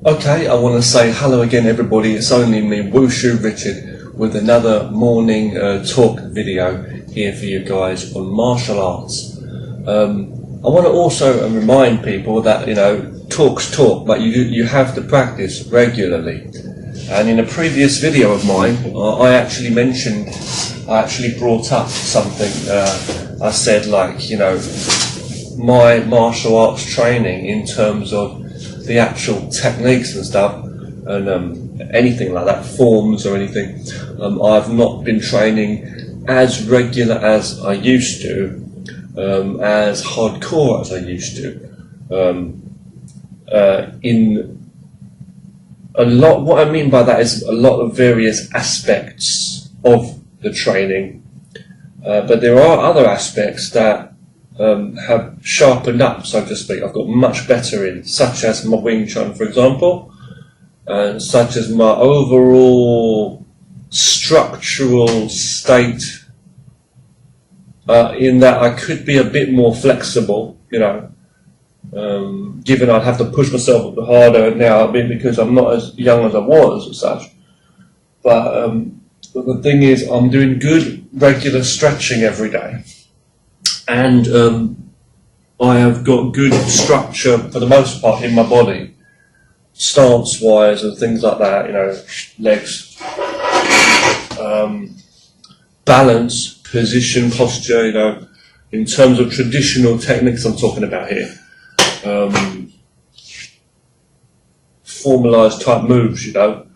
Okay, I want to say hello again everybody, it's only me, Wushu Richard, with another morning talk video here for you guys on martial arts. I want to also remind people that, you know, talk's talk, but you have to practice regularly. And in a previous video of mine, I actually brought up something. I said, like, you know, my martial arts training in terms of the actual techniques and stuff, and anything like that, forms or anything, I've not been training as regular as I used to, as hardcore as I used to. In a lot, what I mean by that is a lot of various aspects of the training, but there are other aspects that have sharpened up, so to speak. I've got much better in, such as my Wing Chun, for example, and such as my overall structural state, in that I could be a bit more flexible, you know, given I'd have to push myself a bit harder now, because I'm not as young as I was and such. But the thing is, I'm doing good regular stretching every day. And I have got good structure for the most part in my body, stance-wise and things like that, you know, legs, balance, position, posture, you know, in terms of traditional techniques I'm talking about here. Formalised type moves, you know.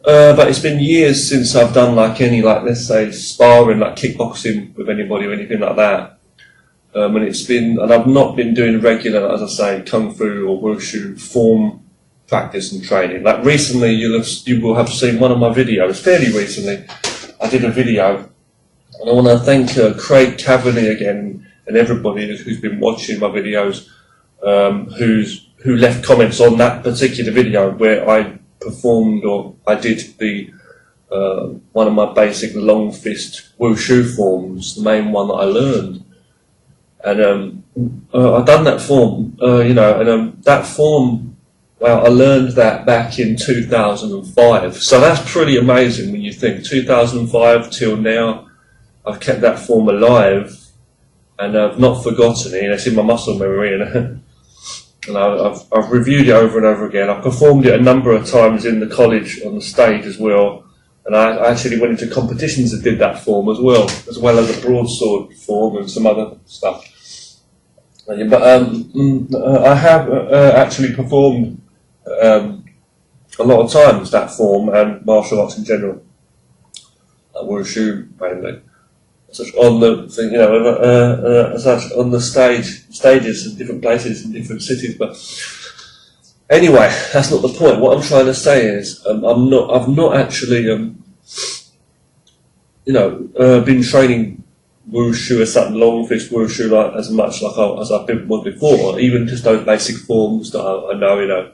But it's been years since I've done like any, like, let's say, sparring, like kickboxing with anybody or anything like that. And I've not been doing regular, as I say, kung fu or wushu form practice and training. Like recently, you will have seen one of my videos. Fairly recently, I did a video, and I want to thank Craig Cavalier again and everybody who's been watching my videos, who left comments on that particular video where I performed, or I did the one of my basic long fist wushu forms, the main one that I learned, and I've done that form, you know, and that form, well, I learned that back in 2005, so that's pretty amazing when you think 2005 till now. I've kept that form alive, and I've not forgotten it. It's in my muscle memory, and I've reviewed it over and over again. I've performed it a number of times in the college on the stage as well, and I actually went into competitions that did that form as well as a broadsword form and some other stuff. But I have actually performed a lot of times that form and martial arts in general, like wushu mainly. Such on the thing, you know, such on the stages in different places in different cities. But anyway, that's not the point. What I'm trying to say is, I've not actually, you know, been training wushu as that long fist wushu like as much as I've been before. Even just those basic forms that I know, you know.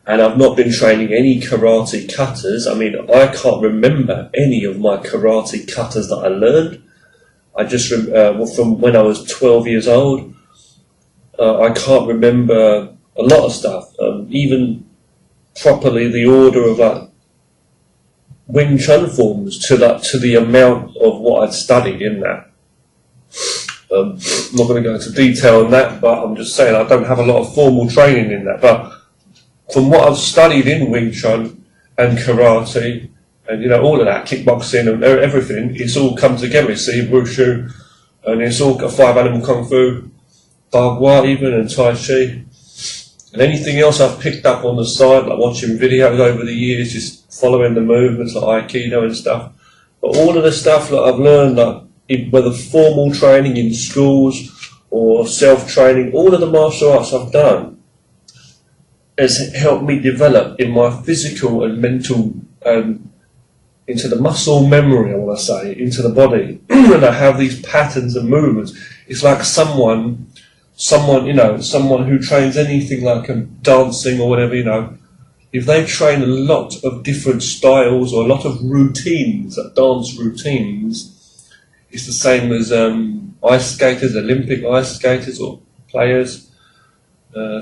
And I've not been training any karate katas. I mean, I can't remember any of my karate katas that I learned. I just from when I was 12 years old, I can't remember a lot of stuff, even properly the order of like Wing Chun forms to the amount of what I'd studied in that. I'm not going to go into detail on that, but I'm just saying I don't have a lot of formal training in that. But from what I've studied in Wing Chun and karate, and, you know, all of that, kickboxing and everything, it's all come together. You see, wushu, and it's all got 5 animal kung fu, bagua even, and tai chi. And anything else I've picked up on the side, like watching videos over the years, just following the movements like Aikido and stuff. But all of the stuff that I've learned, like whether formal training in schools or self-training, all of the martial arts I've done has helped me develop in my physical and mental, into the muscle memory, I want to say, into the body. And I have these patterns and movements. It's like someone, you know, someone who trains anything like dancing or whatever, you know, if they train a lot of different styles or a lot of routines, like dance routines, it's the same as ice skaters, Olympic ice skaters, or players,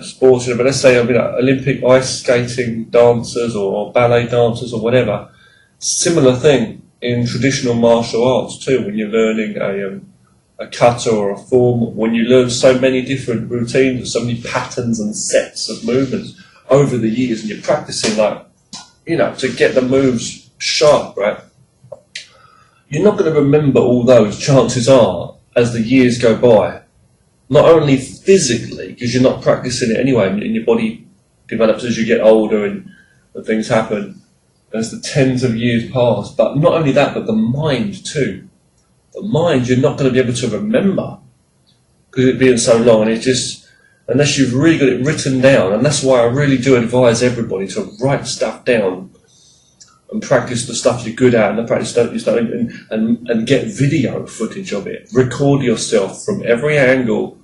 sports, but let's say Olympic ice skating dancers or ballet dancers or whatever. Similar thing in traditional martial arts too. When you're learning a kata or a form, when you learn so many different routines and so many patterns and sets of movements over the years, and you're practicing to get the moves sharp, right? You're not going to remember all those, chances are, as the years go by. Not only physically, because you're not practicing it anyway, and your body develops as you get older and things happen as the tens of years pass, but not only that, but the mind too. The mind you're not going to be able to remember because it being so long, and it's just, unless you've really got it written down, and that's why I really do advise everybody to write stuff down and practice the stuff you're good at, and the practice stuff you start and get video footage of it. Record yourself from every angle.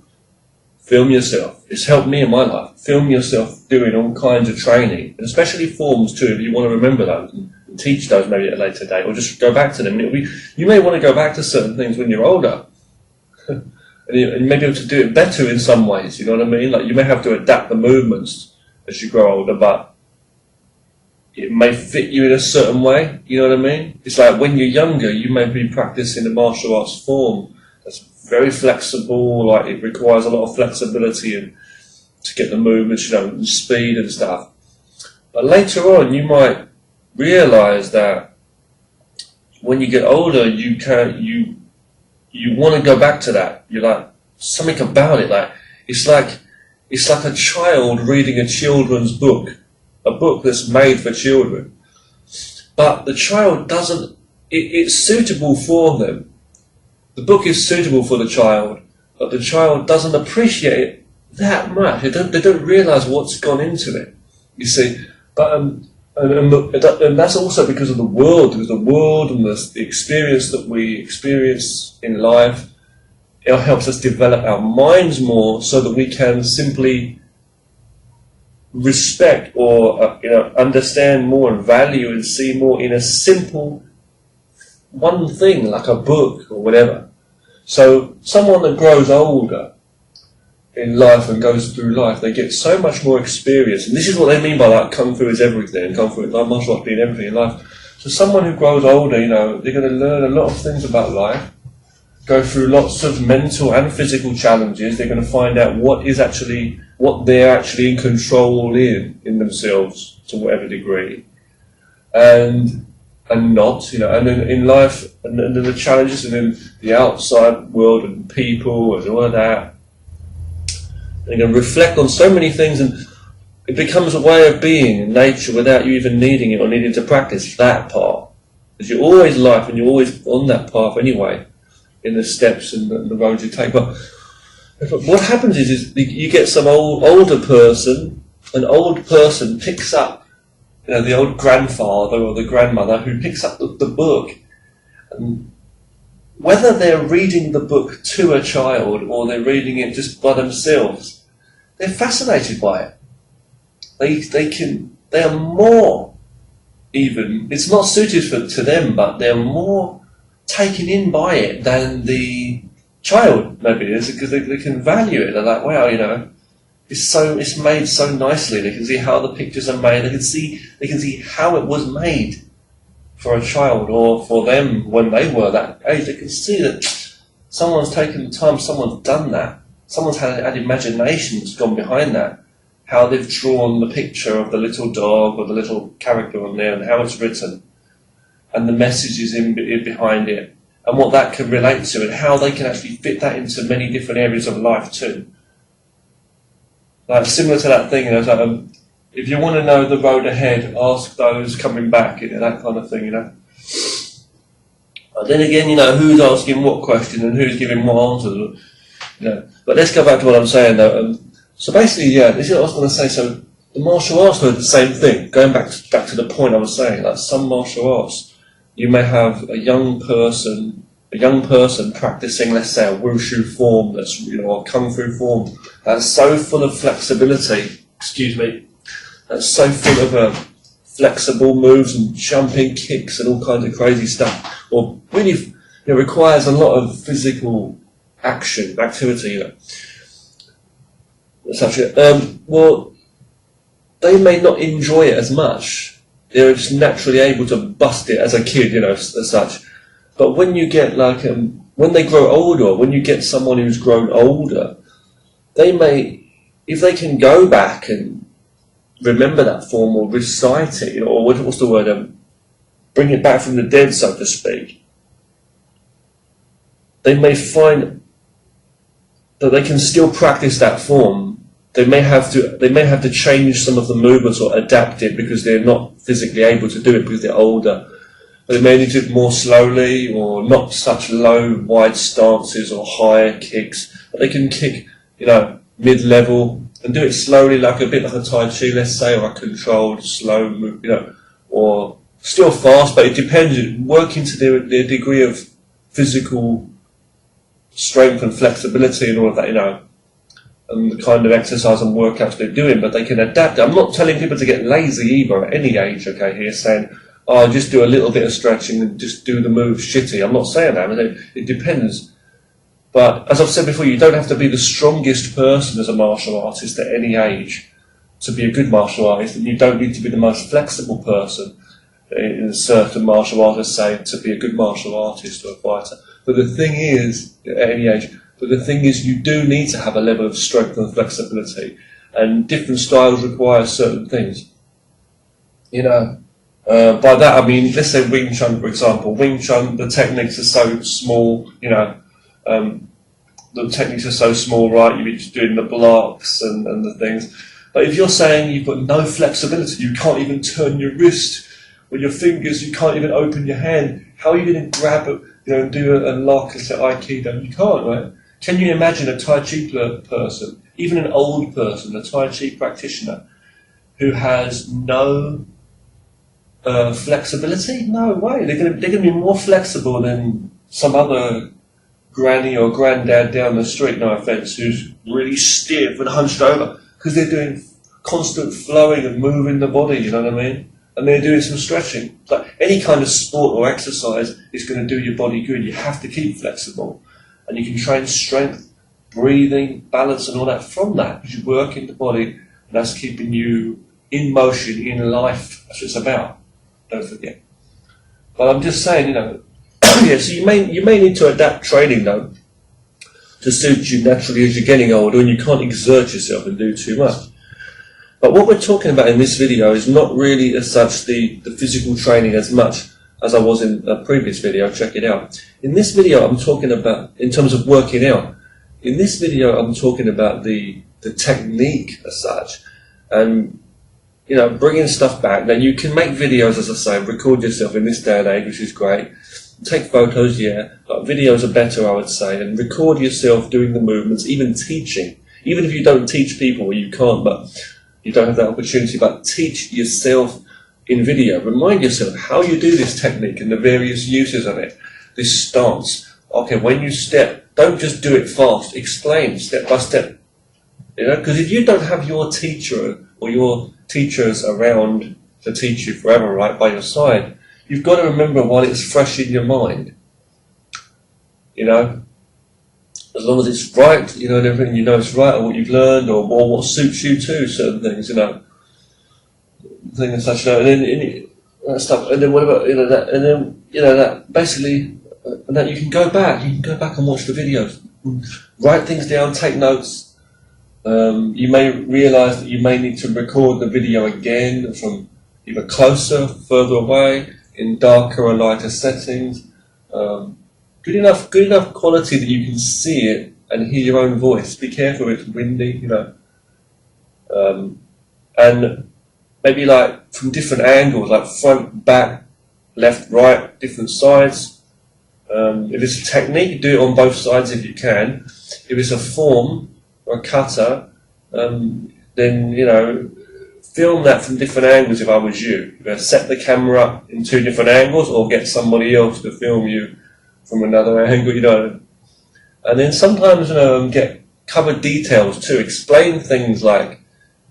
Film yourself. It's helped me in my life. Film yourself doing all kinds of training, and especially forms too, if you want to remember those and teach those maybe at a later date, or just go back to them. You may want to go back to certain things when you're older, and you may be able to do it better in some ways, you know what I mean? Like you may have to adapt the movements as you grow older, but it may fit you in a certain way, you know what I mean? It's like when you're younger, you may be practicing a martial arts form that's very flexible, like it requires a lot of flexibility and to get the movements, and speed and stuff. But later on, you might realise that when you get older, you want to go back to that. You're like, something about it, like it's like a child reading a children's book, a book that's made for children. But the child doesn't, it's suitable for them. The book is suitable for the child, but the child doesn't appreciate it that much. They don't realise what's gone into it, you see. But and that's also because of the world, and the experience that we experience in life. It helps us develop our minds more, so that we can simply respect or understand more and value and see more in a simple one thing, like a book or whatever. So someone that grows older in life and goes through life, they get so much more experience. And this is what they mean by like Kung Fu is everything, Kung Fu, like martial arts being everything in life. So someone who grows older, they're going to learn a lot of things about life, go through lots of mental and physical challenges. They're going to find out what they're actually in control in themselves to whatever degree. And not, and in life, and then the challenges, and in the outside world and people and all of that. And you can reflect on so many things, and it becomes a way of being in nature without you even needing it or needing to practice that part. Because you're always life, and you're always on that path anyway, in the steps and the roads you take. But what happens is you get some older person, an old person picks up the old grandfather or the grandmother who picks up the book, and whether they're reading the book to a child or they're reading it just by themselves, they're fascinated by it. They are more even, it's not suited to them, but they're more taken in by it than the child maybe is, because they can value it. They're like, wow, it's made so nicely. They can see how the pictures are made. They can see how it was made for a child, or for them when they were that age. They can see that someone's taken the time, someone's done that. Someone's had imagination that's gone behind that. How they've drawn the picture of the little dog or the little character on there, and how it's written, and the messages in behind it, and what that can relate to, and how they can actually fit that into many different areas of life too. Like similar to that thing, if you want to know the road ahead, ask those coming back, that kind of thing, But then again, who's asking what question and who's giving what answers, But let's go back to what I'm saying though. So basically, this is what I was going to say. So the martial arts are the same thing. Going back to the point I was saying, like some martial arts, you may have a young person practicing, let's say, a wushu form, that's a kung fu form, that's so full of flexibility. That's so full of flexible moves and jumping kicks and all kinds of crazy stuff, or really, requires a lot of physical activity. such. Well, they may not enjoy it as much. They're just naturally able to bust it as a kid, as such. But when you get when they grow older, when you get someone who's grown older, they may, if they can go back and remember that form or recite it, or what's the word, bring it back from the dead, so to speak, they may find that they can still practice that form. They may have to change some of the movements or adapt it because they're not physically able to do it because they're older. They may need to do it more slowly, or not such low, wide stances or higher kicks. But they can kick, mid-level and do it slowly, like a bit like a Tai Chi, let's say, or a controlled, slow move, or still fast. But it depends. Working to their degree of physical strength and flexibility and all of that, and the kind of exercise and workouts they're doing. But they can adapt. I'm not telling people to get lazy either at any age. Okay, here saying, just do a little bit of stretching and just do the move shitty. I'm not saying that. It depends. But as I've said before, you don't have to be the strongest person as a martial artist at any age to be a good martial artist, and you don't need to be the most flexible person in certain martial artists say to be a good martial artist or a fighter. But the thing is, at any age, you do need to have a level of strength and flexibility, and different styles require certain things. By that I mean, let's say Wing Chun, for example. Wing Chun, the techniques are so small, the techniques are so small, right? You're just doing the blocks and the things. But if you're saying you've got no flexibility, you can't even turn your wrist with your fingers, you can't even open your hand, how are you going to grab it, and do a lock and say Aikido? You can't, right? Can you imagine a Tai Chi person, even an old person, a Tai Chi practitioner, who has no flexibility? No way. They're going to be more flexible than some other granny or granddad down the street, no offence, who's really stiff and hunched over, because they're doing constant flowing and moving the body, you know what I mean? And they're doing some stretching. Like any kind of sport or exercise is going to do your body good. You have to keep flexible, and you can train strength, breathing, balance and all that from that, because you work in the body, and that's keeping you in motion, in life. That's what it's about. Don't forget. But I'm just saying, so you may need to adapt training though to suit you naturally as you're getting older, and you can't exert yourself and do too much. But what we're talking about in this video is not really as such the physical training as much as I was in a previous video. Check it out. In this video I'm talking about, in terms of working out, in this video I'm talking about the technique as such, and bringing stuff back. Now you can make videos, as I say, record yourself in this day and age, which is great. Take photos, yeah, but videos are better, I would say, and record yourself doing the movements, even teaching. Even if you don't teach people, or you can't, but you don't have that opportunity, but teach yourself in video. Remind yourself how you do this technique and the various uses of it. This stance. Okay, when you step, don't just do it fast. Explain step by step. Because if you don't have your teacher or your teachers around to teach you forever, right, by your side, you've got to remember while it's fresh in your mind. As long as it's right, and everything it's right, or what you've learned, or what suits you too, certain things, things such, and then that stuff, and then what about that, and then that basically, and that you can go back and watch the videos, write things down, take notes. You may realise that you may need to record the video again from either closer, further away, in darker or lighter settings. Good enough quality that you can see it and hear your own voice. Be careful if it's windy, and maybe like from different angles, like front, back, left, right, different sides. If it's a technique, do it on both sides if you can. If it's a form or a kata, then film that from different angles. If I was you, set the camera up in 2 different angles, or get somebody else to film you from another angle, And then sometimes, get covered details too. Explain things like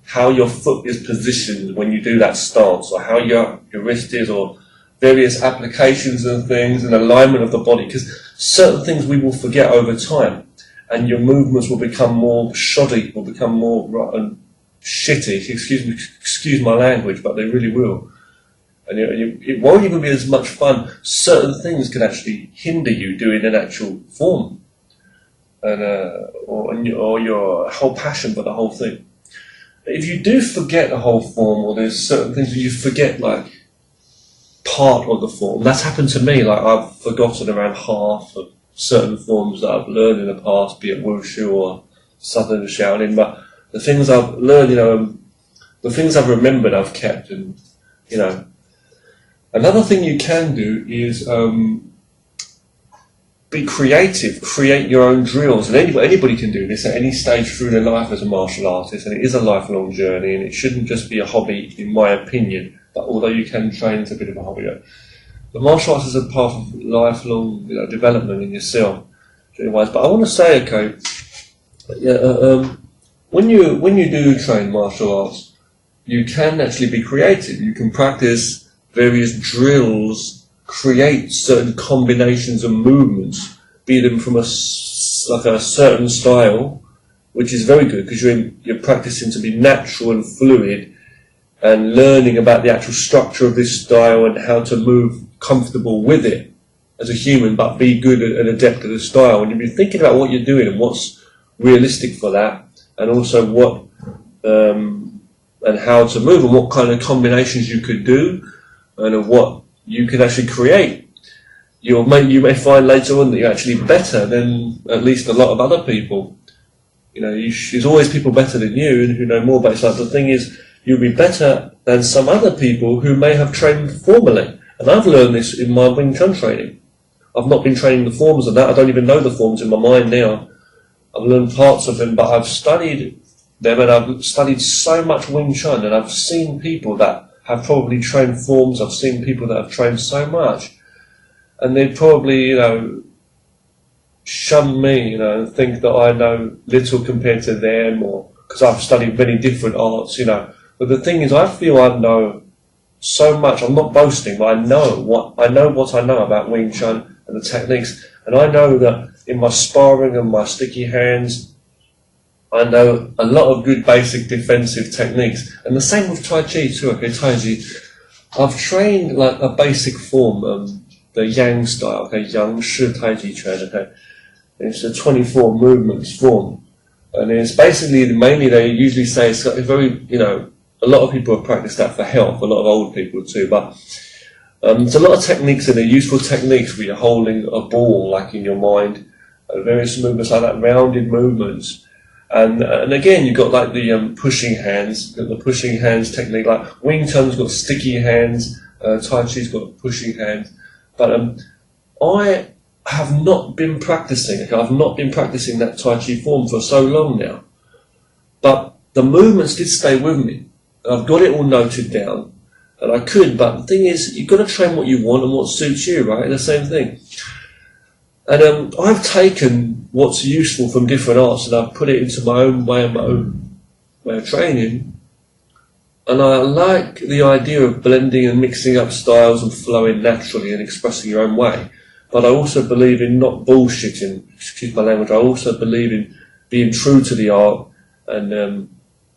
how your foot is positioned when you do that stance, or how your wrist is, or various applications and things, and alignment of the body. Because certain things we will forget over time. and your movements will become more shoddy, will become more shitty. Excuse my language, but they really will. And it won't even be as much fun. Certain things can actually hinder you doing an actual form, and or your whole passion for the whole thing. If you do forget the whole form, or there's certain things that you forget, like part of the form. That's happened to me. Like I've forgotten around half of certain forms that I've learned in the past, be it Wushu or Southern Shaolin. But the things I've learned, the things I've remembered, I've kept, and Another thing you can do is be creative, create your own drills, and anybody can do this at any stage through their life as a martial artist, and it is a lifelong journey, and it shouldn't just be a hobby, in my opinion, but although you can train, it's a bit of a hobby. The martial arts is a part of lifelong development in yourself. But I want to say, when you do train martial arts, you can actually be creative. You can practice various drills, create certain combinations of movements, be them from a certain style, which is very good because you're practicing to be natural and fluid, and learning about the actual structure of this style and how to move comfortable with it as a human, but be good and adept at the style. And you'll be thinking about what you're doing and what's realistic for that, and also what and how to move and what kind of combinations you could do, and of what you can actually create. You may find later on that you're actually better than at least a lot of other people. There's always people better than you and who know more, but it's like the thing is, you'll be better than some other people who may have trained formally. And I've learned this in my Wing Chun training. I've not been training the forms of that. I don't even know the forms in my mind now. I've learned parts of them, but I've studied them, and I've studied so much Wing Chun, and I've seen people that have probably trained forms. I've seen people that have trained so much, and they probably, shun me, and think that I know little compared to them, or because I've studied many different arts, But the thing is, I feel I know so much. I'm not boasting, but I know what I know about Wing Chun and the techniques, and I know that in my sparring and my sticky hands, I know a lot of good basic defensive techniques, and the same with Tai Chi too. Tai Chi, I've trained like a basic form, the Yang style, Yang Shi Tai Chi Chuan, It's a 24 movements form, and it's basically mainly they usually say it's a very, a lot of people have practiced that for health, a lot of old people too, but there's a lot of techniques in there, useful techniques where you're holding a ball like in your mind, various movements like that, rounded movements. And again, you've got like the pushing hands, the pushing hands technique. Like Wing Chun's got sticky hands, Tai Chi's got pushing hands. But I have not been practicing. I've not been practicing that Tai Chi form for so long now. But the movements did stay with me. I've got it all noted down, and I could. But the thing is, you've got to train what you want and what suits you, right? The same thing. And I've taken what's useful from different arts and I've put it into my own way and my own way of training. And I like the idea of blending and mixing up styles and flowing naturally and expressing your own way. But I also believe in not bullshitting, excuse my language, I also believe in being true to the art and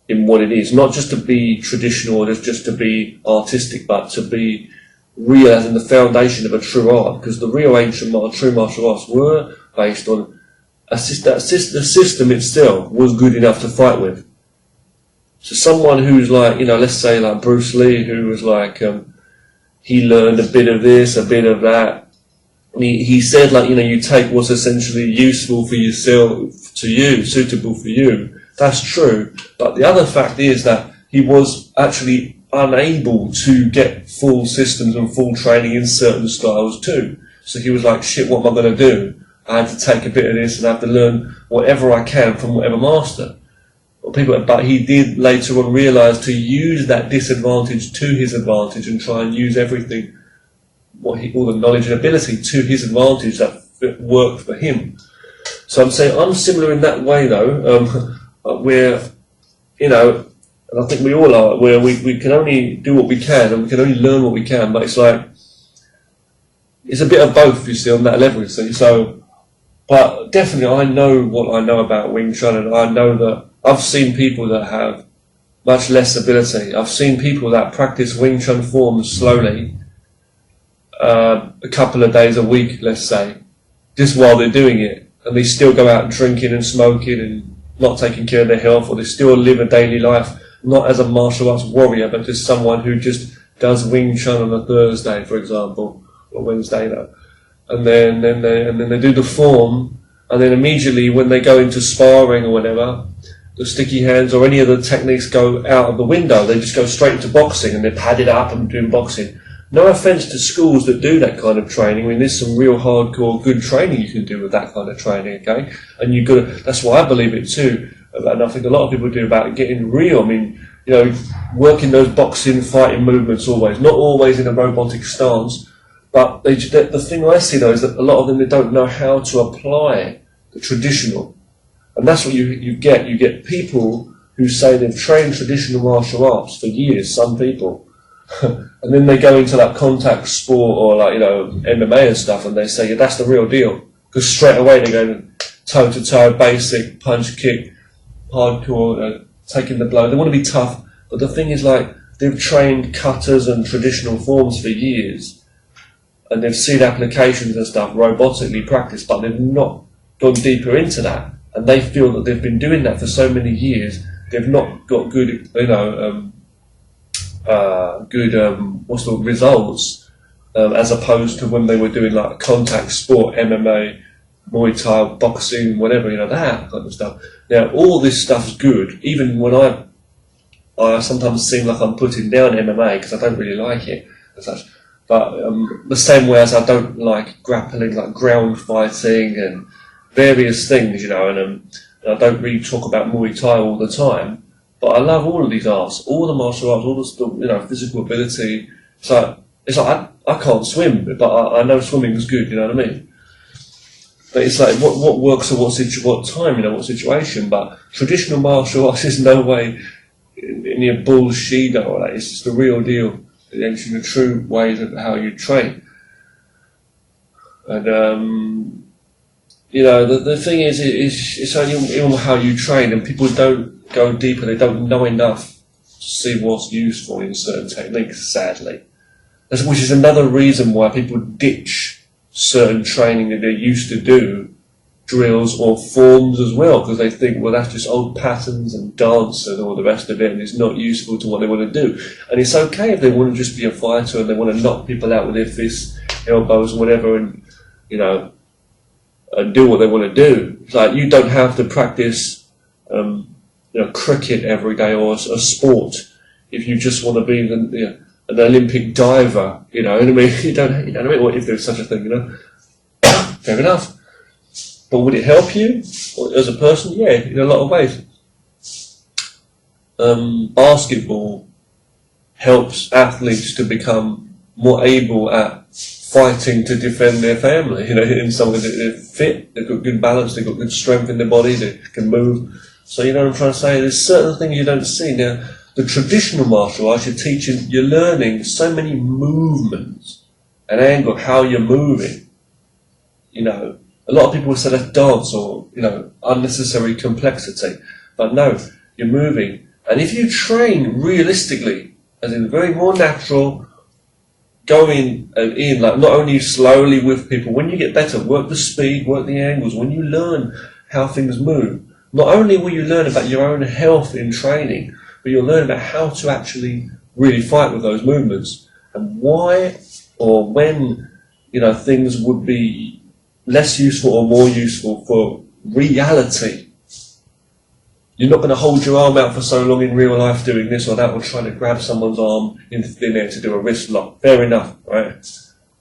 in what it is. Not just to be traditional or just to be artistic, but to be real as in the foundation of a true art, because the real ancient true martial arts were based on the system itself was good enough to fight with. So someone who's like, let's say like Bruce Lee, who was like, he learned a bit of this, a bit of that. He said like, you take what's essentially useful for yourself, to you, suitable for you. That's true. But the other fact is that he was actually unable to get full systems and full training in certain styles too. So he was like, shit, what am I going to do? I had to take a bit of this and I have to learn whatever I can from whatever master. But he did later on realise to use that disadvantage to his advantage and try and use everything, all the knowledge and ability to his advantage that worked for him. So I'm saying I'm similar in that way though, where, and I think we all are, where we can only do what we can and we can only learn what we can, but it's like, it's a bit of both, you see, on that level. So But definitely, I know what I know about Wing Chun, and I know that I've seen people that have much less ability. I've seen people that practice Wing Chun forms slowly, a couple of days a week, let's say, just while they're doing it, and they still go out drinking and smoking and not taking care of their health, or they still live a daily life, not as a martial arts warrior, but just someone who just does Wing Chun on a Thursday, for example, or Wednesday, and then they do the form, and then immediately when they go into sparring or whatever, the sticky hands or any of the techniques go out of the window. They just go straight into boxing, and they're padded up and doing boxing. No offence to schools that do that kind of training. I mean, there's some real hardcore good training you can do with that kind of training, okay? And you got to, that's why I believe it too. And I think a lot of people do about getting real. I mean, you know, working those boxing, fighting movements always, not always in a robotic stance, but the thing I see though is that a lot of them, they don't know how to apply the traditional. And that's what you get. You get people who say they've trained traditional martial arts for years, some people, and then they go into like contact sport or like, you know, MMA and stuff, and they say, yeah, that's the real deal. Because straight away they go toe to toe, basic, punch, kick, hardcore, taking the blow. They want to be tough, but the thing is, like, they've trained cutters and traditional forms for years, and they've seen applications and stuff robotically practiced, but they've not gone deeper into that. And they feel that they've been doing that for so many years, they've not got good, you know, what's the results, as opposed to when they were doing like contact sport, MMA, Muay Thai, boxing, whatever, you know, that kind of stuff. Now, all this stuff's good, even when I sometimes seem like I'm putting down MMA because I don't really like it as such. But the same way as I don't like grappling, like ground fighting and various things, you know, and I don't really talk about Muay Thai all the time, but I love all of these arts, all the martial arts, all the, you know, physical ability. So it's like I can't swim, but I know swimming is good, you know what I mean? But it's like what works at what time, you know, what situation. But traditional martial arts is no way any bullshit or that. It's just the real deal. It's the true ways of how you train. And you know, the thing is, it's only how you train, and people don't go deeper. They don't know enough to see what's useful in certain techniques, sadly. Which is another reason why people ditch certain training that they used to do, drills or forms as well, because they think, well, that's just old patterns and dance and all the rest of it, and it's not useful to what they want to do. And it's okay if they want to just be a fighter and they want to knock people out with their fists, elbows, whatever, and, you know, and do what they want to do. It's like, you don't have to practice, you know, cricket every day or a sport if you just want to be an Olympic diver, you know what I mean? You know what I mean? Or if there's such a thing, you know. Fair enough. But would it help you as a person? Yeah, in a lot of ways. Basketball helps athletes to become more able at fighting to defend their family. You know, in some way they're fit, they've got good balance, they've got good strength in their body, they can move. So you know what I'm trying to say? There's certain things you don't see. Now, the traditional martial arts, you're learning so many movements and angle, how you're moving. You know, a lot of people would say that's dance or, you know, unnecessary complexity. But no, you're moving. And if you train realistically, as in very more natural, going in, like not only slowly with people, when you get better, work the speed, work the angles, when you learn how things move, not only will you learn about your own health in training, but you'll learn about how to actually really fight with those movements and why or when, you know, things would be less useful or more useful for reality. You're not going to hold your arm out for so long in real life doing this or that, or trying to grab someone's arm in thin air to do a wrist lock. Fair enough, right?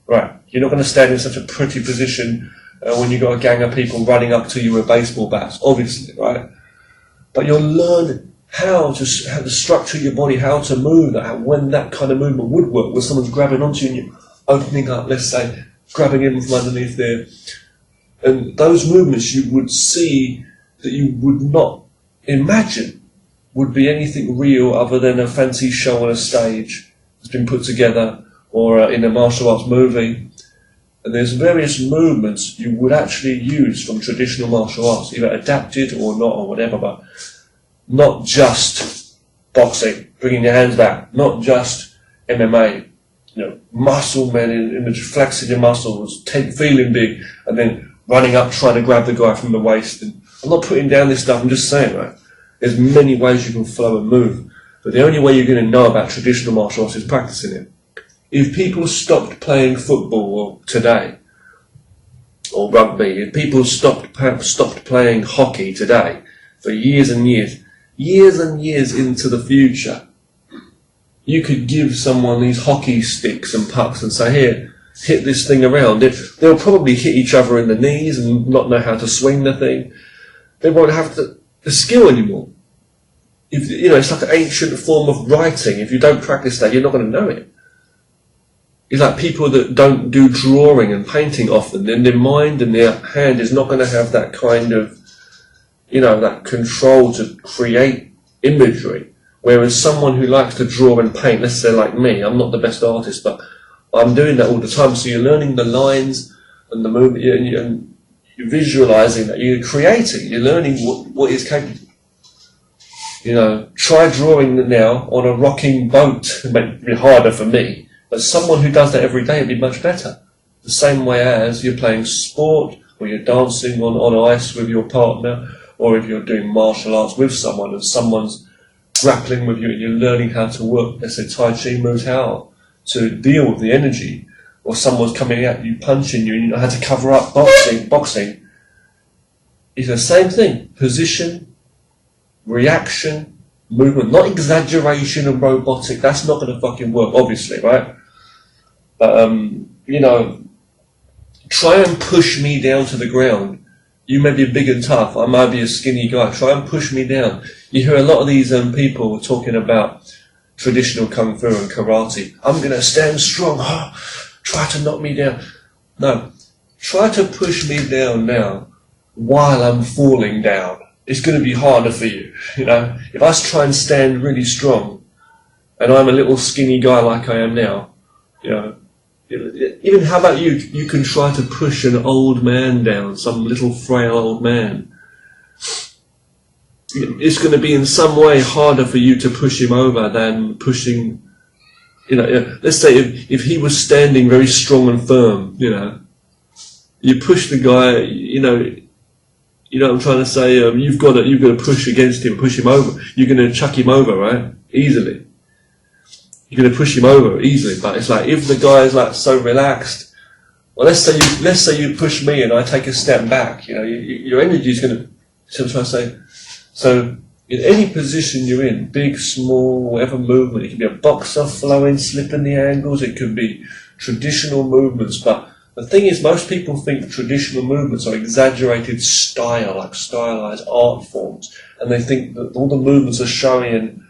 Right. You're not going to stand in such a pretty position when you've got a gang of people running up to you with baseball bats, obviously, right? But you'll learn how to structure your body, how to move, when that kind of movement would work, where someone's grabbing onto you and you're opening up, let's say, grabbing in from underneath there. And those movements you would see that you would not imagine would be anything real other than a fancy show on a stage that's been put together or in a martial arts movie. And there's various movements you would actually use from traditional martial arts, either adapted or not or whatever, but not just boxing, bringing your hands back, not just MMA, muscle men in the flexing your muscles, feeling big, and then running up trying to grab the guy from the waist. And I'm not putting down this stuff, I'm just saying, right? There's many ways you can flow and move, but the only way you're going to know about traditional martial arts is practicing it. If people stopped playing football today, or rugby, if people stopped playing hockey today, for years and years into the future, you could give someone these hockey sticks and pucks and say, here, hit this thing around. They'll probably hit each other in the knees and not know how to swing the thing. They won't have the skill anymore. It's like an ancient form of writing. If you don't practice that, you're not going to know it. It's like people that don't do drawing and painting often, then their mind and their hand is not going to have that kind of, that control to create imagery. Whereas someone who likes to draw and paint, let's say like me, I'm not the best artist, but I'm doing that all the time. So you're learning the lines and the movement, and you're visualizing that, you're creating, you're learning what is capable. Try drawing now on a rocking boat. It might be harder for me. But someone who does that every day would be much better. The same way as you're playing sport, or you're dancing on ice with your partner, or if you're doing martial arts with someone and someone's grappling with you and you're learning how to work, let's say Tai Chi moves, how to deal with the energy, or someone's coming at you, punching you, and you know how to cover up. Boxing is the same thing. Position, reaction, movement, not exaggeration and robotic. That's not going to fucking work, obviously, right? But, try and push me down to the ground. You may be big and tough, I might be a skinny guy. Try and push me down. You hear a lot of these people talking about traditional kung fu and karate. I'm going to stand strong. Try to knock me down. No. Try to push me down now while I'm falling down. It's going to be harder for you, If I try and stand really strong, and I'm a little skinny guy like I am now, even how about you? You can try to push an old man down, some little frail old man. It's going to be in some way harder for you to push him over than pushing, let's say if he was standing very strong and firm, you push the guy, what I'm trying to say, you've got to push against him, push him over. You're going to chuck him over, right? Easily. You're going to push him over easily. But it's like, if the guy is like so relaxed, well, let's say you push me and I take a step back, your energy is going to, see what I'm trying to say? So, in any position you're in, big, small, whatever movement, it can be a boxer flowing, slipping the angles, it could be traditional movements, but the thing is, most people think traditional movements are exaggerated style, like stylized art forms, and they think that all the movements are showing,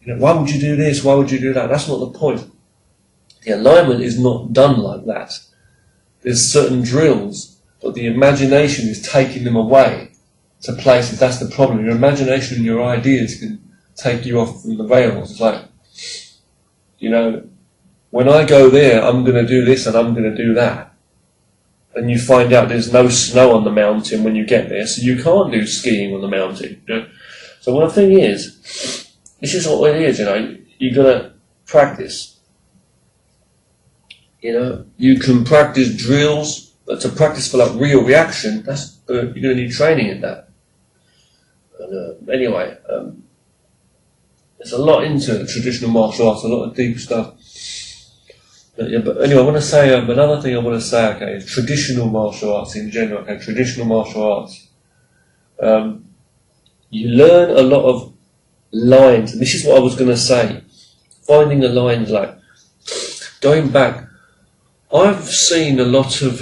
why would you do this, why would you do that? That's not the point. The alignment is not done like that. There's certain drills, but the imagination is taking them away to places. That's the problem. Your imagination and your ideas can take you off from the rails. It's like, when I go there, I'm going to do this and I'm going to do that. And you find out there's no snow on the mountain when you get there, so you can't do skiing on the mountain. So one thing is, this is what it is, you've got to practice. You can practice drills, but to practice for like real reaction, you're going to need training in that. And, anyway, there's a lot into traditional martial arts, a lot of deep stuff. But anyway, I want to say, another thing I want to say, is traditional martial arts in general, traditional martial arts. You learn a lot of lines, and this is what I was going to say. Finding the lines, like, going back, I've seen a lot of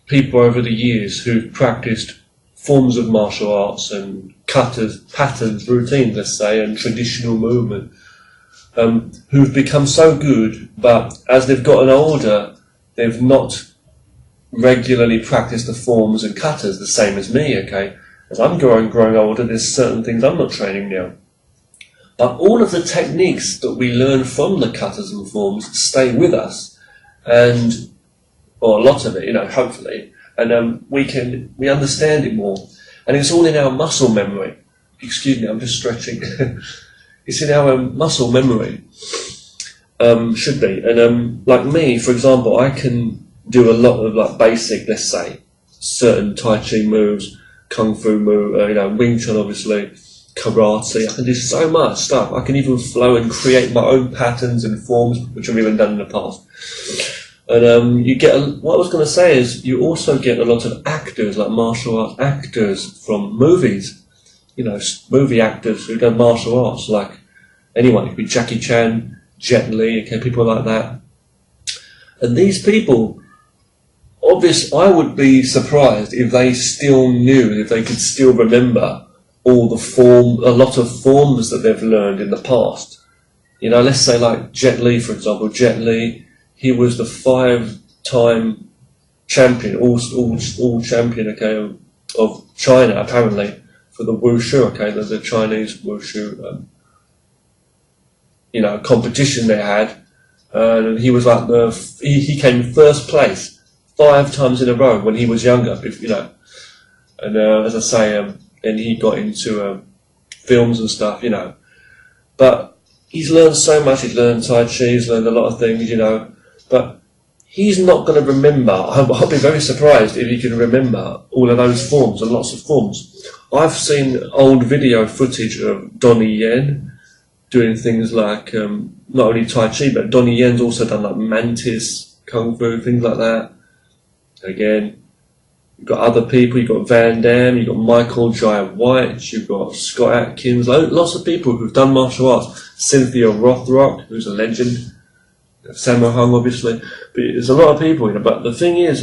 people over the years who've practiced forms of martial arts and patterns, routines, let's say, and traditional movement. Who've become so good, but as they've gotten older, they've not regularly practiced the forms and katas the same as me, As I'm growing older, there's certain things I'm not training now. But all of the techniques that we learn from the katas and forms stay with us, and or a lot of it, hopefully, and we understand it more, and it's all in our muscle memory. Excuse me, I'm just stretching. It's in our muscle memory, should be, and like me, for example, I can do a lot of like basic, let's say, certain Tai Chi moves, Kung Fu move, Wing Chun obviously, karate. I can do so much stuff. I can even flow and create my own patterns and forms, which I've even done in the past. And you get, what I was going to say is, you also get a lot of actors, like martial arts actors from movies, movie actors who do martial arts, like anyone. It could be Jackie Chan, Jet Li, okay, people like that. And these people, I would be surprised if they still knew, if they could still remember a lot of forms that they've learned in the past. Let's say like Jet Li, for example. Jet Li, he was the 5-time champion, all champion, okay, of China, apparently, for the Wushu, okay, the Chinese Wushu, competition they had. And he was like he came first place 5 times in a row when he was younger, And as I say, and he got into films and stuff, But he's learned so much. He's learned Tai Chi, he's learned a lot of things, But he's not going to remember. I'll be very surprised if he can remember all of those forms and lots of forms. I've seen old video footage of Donnie Yen doing things like not only Tai Chi, but Donnie Yen's also done like Mantis, Kung Fu, things like that. Again, you've got other people, you've got Van Damme, you've got Michael Jai White, you've got Scott Atkins, lots of people who've done martial arts. Cynthia Rothrock, who's a legend. Sammo Hung, obviously. But there's a lot of people, but the thing is,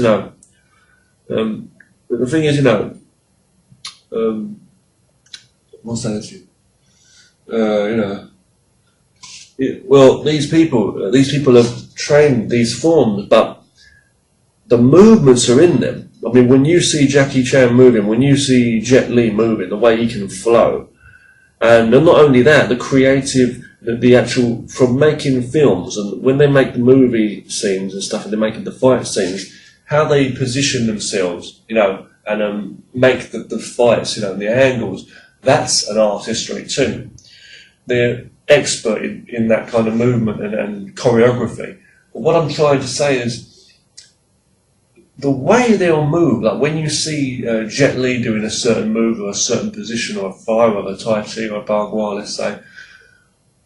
what's that? These people have trained these forms, but the movements are in them. I mean, when you see Jackie Chan moving, when you see Jet Li moving, the way he can flow, and not only that, the actual, from making films, and when they make the movie scenes and stuff, and they're making the fight scenes, how they position themselves, and make the fights, the angles, that's an art history too. They're expert in that kind of movement and choreography. But what I'm trying to say is, the way they'll move, like when you see Jet Li doing a certain move or a certain position or a fire or a Tai Chi or a Bagua, let's say,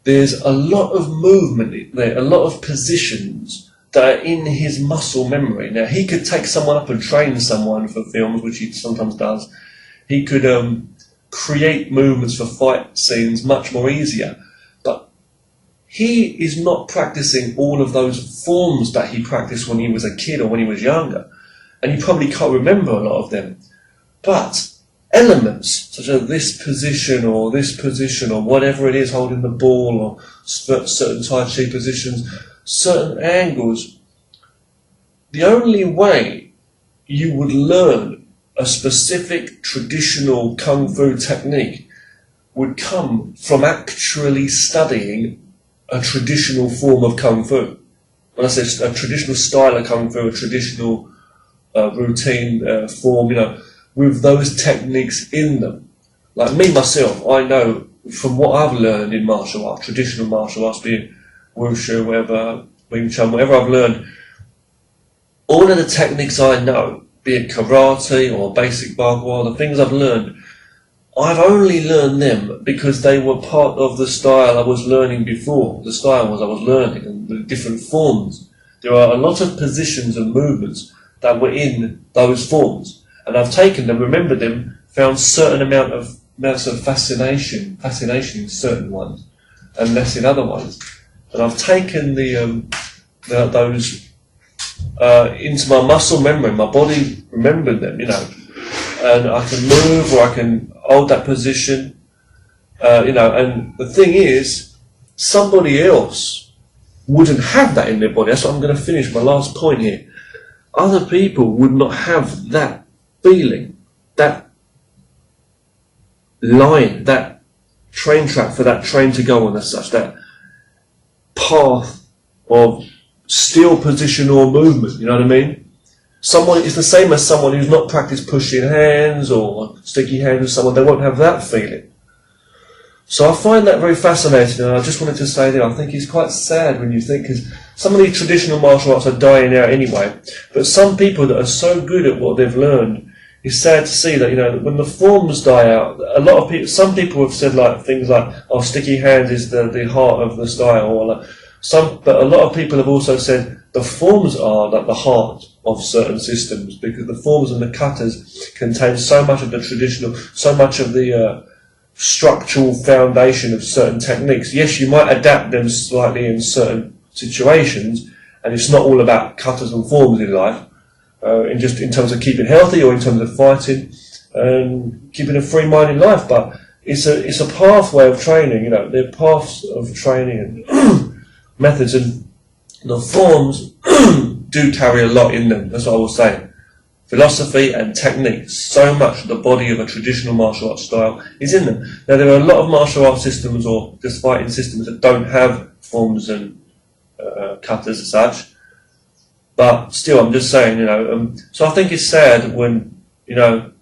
there's a lot of movement there, a lot of positions that are in his muscle memory. Now, he could take someone up and train someone for films, which he sometimes does. He could create movements for fight scenes much more easier. But he is not practicing all of those forms that he practiced when he was a kid or when he was younger. And he probably can't remember a lot of them. But elements, such as this position or whatever it is, holding the ball, or certain Tai Chi positions, certain angles, the only way you would learn a specific traditional Kung Fu technique would come from actually studying a traditional form of Kung Fu. When I say a traditional style of Kung Fu, a traditional routine form, with those techniques in them. Like me, myself, I know from what I've learned in martial arts, traditional martial arts, be it Wushu, whatever, Wing Chun, whatever I've learned, all of the techniques I know, be it karate or basic Bagua, the things I've learned, I've only learned them because they were part of the style I was learning before. The style I was learning, and the different forms. There are a lot of positions and movements that were in those forms. And I've taken them, remembered them, found certain amounts of fascination in certain ones, and less in other ones. And I've taken those into my muscle memory. My body remembered them, and I can move or I can hold that position, And the thing is, somebody else wouldn't have that in their body. That's what I'm going to finish my last point here. Other people would not have that feeling, that line, that train track for that train to go on as such, that path of still position or movement, you know what I mean? someone is the same as someone who's not practiced pushing hands or sticky hands with someone. They won't have that feeling. So I find that very fascinating, and I just wanted to say that I think it's quite sad when you think, because some of these traditional martial arts are dying out anyway, but some people that are so good at what they've learned, it's sad to see that, you know, when the forms die out, a lot of people, some people have said like things like, oh, sticky hands is the heart of the style, or like, but a lot of people have also said the forms are like the heart of certain systems, because the forms and the katas contain so much of the traditional, so much of the structural foundation of certain techniques. Yes, you might adapt them slightly in certain situations, and it's not all about katas and forms in life, in terms of keeping healthy or in terms of fighting and keeping a free mind in life. But it's a pathway of training. You know, they're paths of training and methods, and the forms do carry a lot in them. That's what I will say. Philosophy and techniques, so much of the body of a traditional martial arts style is in them. Now, there are a lot of martial arts systems or just fighting systems that don't have forms and katas as such, but still, I'm just saying, you know, so I think it's sad when, you know,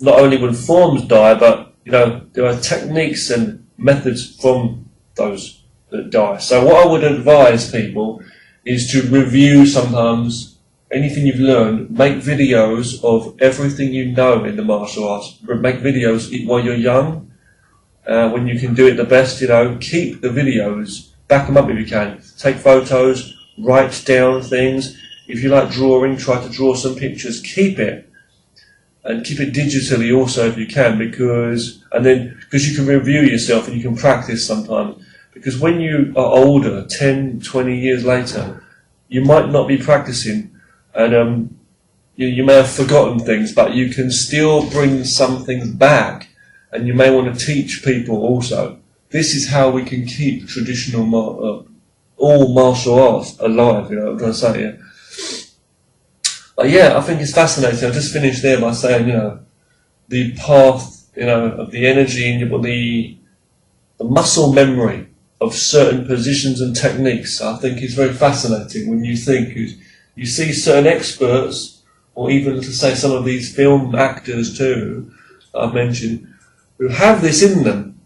not only when forms die, but, you know, there are techniques and methods from those that die. So what I would advise people is to review sometimes anything you've learned, make videos of everything you know in the martial arts. Make videos while you're young, when you can do it the best, you know. Keep the videos, back them up if you can. Take photos, write down things. If you like drawing, try to draw some pictures. Keep it. And keep it digitally also if you can, because you can review yourself and you can practice sometimes. Because when you are older, 10, 20 years later, you might not be practicing, and you may have forgotten things, but you can still bring some things back, and you may want to teach people also. This is how we can keep traditional all martial arts alive, you know what I'm trying to say, yeah. But yeah, I think it's fascinating. I'll just finish there by saying, you know, the path, you know, of the energy in your body, the muscle memory of certain positions and techniques, I think is very fascinating when you think, you see certain experts, or even to say some of these film actors too, I've mentioned, who have this in them.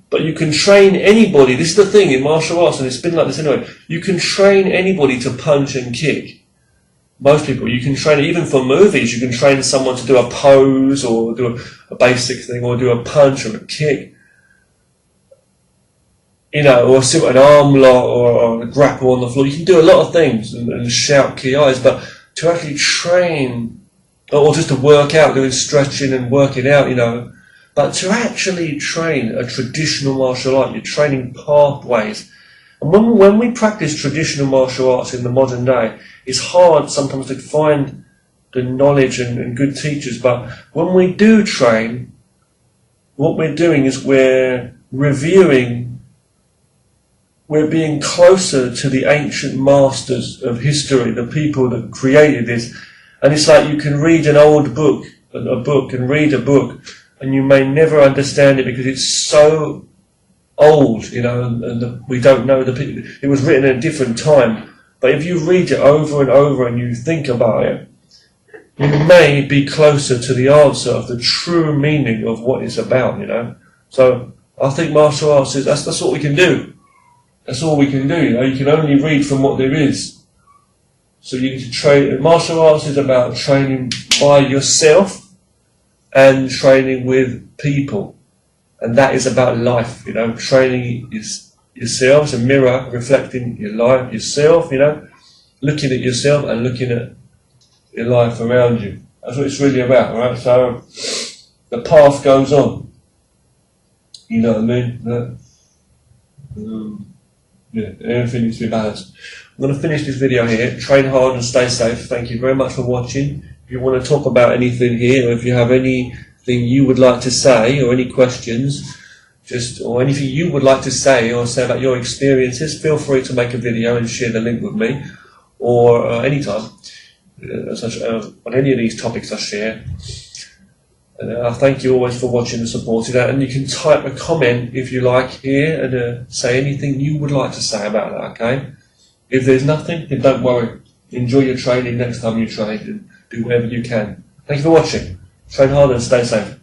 But you can train anybody, this is the thing in martial arts, and it's been like this anyway, you can train anybody to punch and kick. Most people, you can train, even for movies, you can train someone to do a pose, or do a basic thing, or do a punch or a kick. You know, or an arm lock, or a grapple on the floor. You can do a lot of things and shout key eyes, but to actually train, or just to work out, doing stretching and working out, you know, but to actually train a traditional martial art, you're training pathways. And when we practice traditional martial arts in the modern day, it's hard sometimes to find the knowledge and good teachers, but when we do train, what we're doing is we're reviewing, we're being closer to the ancient masters of history, the people that created this. And it's like you can read an old book, and read a book, and you may never understand it because it's so old, you know, and we don't know it was written at a different time. But if you read it over and over and you think about it, you may be closer to the answer of the true meaning of what it's about, you know. So I think martial arts that's what we can do. That's all we can do, you know. You can only read from what there is. So you need to train. Martial arts is about training by yourself and training with people. And that is about life, you know. Training yourself, it's a mirror reflecting your life, yourself, you know. Looking at yourself and looking at your life around you. That's what it's really about, right? So the path goes on. You know what I mean? Yeah, everything needs to be balanced. I'm going to finish this video here. Train hard and stay safe. Thank you very much for watching. If you want to talk about anything here, or if you have anything you would like to say, or any questions, or anything you would like to say, or say about your experiences, feel free to make a video and share the link with me, or anytime, on any of these topics I share. I thank you always for watching and supporting that, and you can type a comment if you like here and say anything you would like to say about that, okay? If there's nothing, then don't worry. Enjoy your training next time you train and do whatever you can. Thank you for watching. Train hard and stay safe.